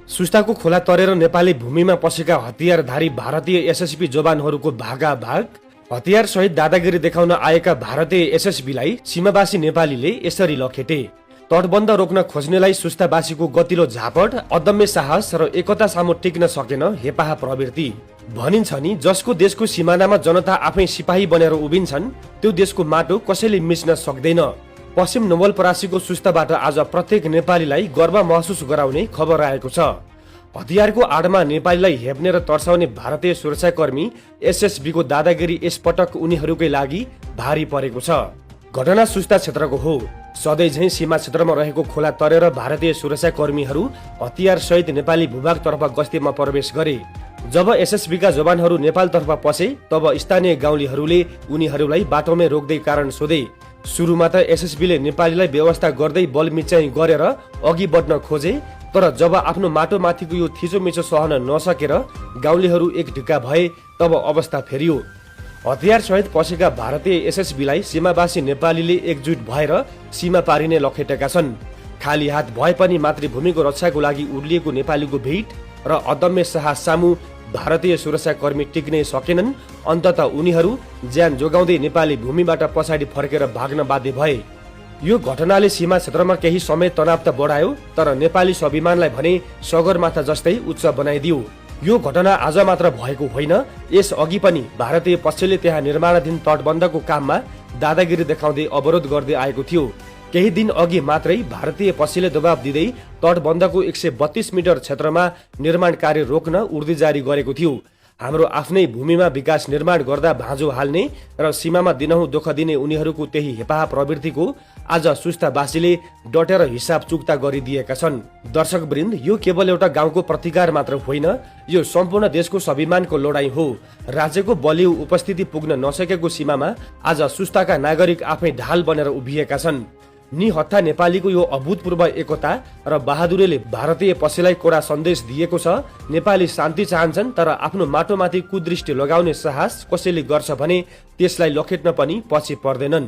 सुस्ताको खोला तरेर नेपाली भूमिमा पसेका हतियारधारी भारतीय एसएसबी जवानहरूको भागाभाग। हतियार सहित दादागिरी देखाउन आएका भारतीय एसएसबीलाई सीमावासी नेपालीले यसरी लखेटे। तटबन्ध रोक्न खोज्नेलाई सुस्तावासीको गतिलो झापट, अदम्य साहस र एकता सामु टिक्न सकेन हेपाहा प्रवृत्ति। भनिन्छ नि, जसको देशको सिमानामा जनता आफै सिपाही बनेर उभिन्छन् त्यो देशको माटो कसैले मिच्न सक्दैन। पश्चिम नवलपरासीको सुस्ताबाट आज प्रत्येक नेपालीलाई गर्व महसुस गराउने खबर आएको छ। हतियारको आडमा नेपालीलाई हेप्ने र तर्साउने भारतीय सुरक्षाकर्मी एसएसबीको दादागिरी यसपटक उनीहरूकै लागि भारी परेको छ। घटना सुस्ता क्षेत्रको हो। सधैँ झैं सीमा क्षेत्रमा रहेको खोला तरेर भारतीय सुरक्षाकर्मीहरू हतियार सहित नेपाली भूभागतर्फ गस्तीमा प्रवेश गरे। जब एसएसबीका जवानहरू नेपालतर्फ पसे तब स्थानीय गाउँलेहरूले उनीहरूलाई बाटोमै रोक्दै कारण सोधे। सुरुमा त एसएसबीले नेपालीलाई व्यवस्था गर्दै बलमिच्याइ गरेर अघि बढ्न खोजे, तर जब आफ्नो माटोमाथिको यो थिचोमिचो सहन नसकेर गाउँलेहरू एक ढिक्का भए तब अवस्था फेरियो। हतियार सहित पसेका भारतीय एसएसबीलाई सीमावासी नेपालीले एकजुट भएर सीमा पारिने लखेटेका छन्। खाली हात भए पनि मातृभूमिको रक्षाको लागि उर्लिएको नेपालीको भिड र अदम्य साहस सामु भारतीय सुरक्षाकर्मी टिक्नै सकेनन्। अन्ततः उनीहरू ज्यान जोगाउँदै नेपाली भूमिबाट पछाडि फर्केर भाग्न बाध्य भए। यो घटनाले सीमा क्षेत्रमा केही समय तनाव त बढायो, तर नेपाली स्वाभिमानलाई भने सगरमाथा जस्तै उच्च बनाइदियो। यो घटना आज मात्र भएको होइन, यस अघि पनि भारतीय पक्षले त्यहाँ निर्माणाधीन तटबन्धको काममा दादागिरी देखाउँदै अवरोध गर्दै आएको थियो। केही दिन अघि मात्रै भारतीय पक्षले दबाब दिँदै तटबन्धको 132 मिटर क्षेत्रमा निर्माण कार्य रोक्न उर्दी जारी गरेको थियो। हाम्रो आफ्नै भूमिमा विकास निर्माण गर्दा भाँजो हाल्ने र सीमामा दिनहुँ दुःख दिने उनीहरूको त्यही हेपाहा प्रवृत्तिको आज सुस्तावासीले डटेर हिसाब चुक्ता गरिदिएका छन्। दर्शकवृन्द, यो केवल एउटा गाउँको प्रतिकार मात्र होइन, यो सम्पूर्ण देशको स्वाभिमानको लडाईँ हो। राज्यको बलियो उपस्थिति पुग्न नसकेको सीमामा आज सुस्ताका नागरिक आफै ढाल बनेर उभिएका छन्। निहत्था नेपालीको यो अभूतपूर्व एकता र बहादुरीले भारतीय पक्षलाई कडा सन्देश दिएको छ। नेपाली शान्ति चाहन्छन्, तर आफ्नो माटोमाथि कुदृष्टि लगाउने साहस कसैले गर्छ भने त्यसलाई लखेट्न पनि पछि पर्दैनन्।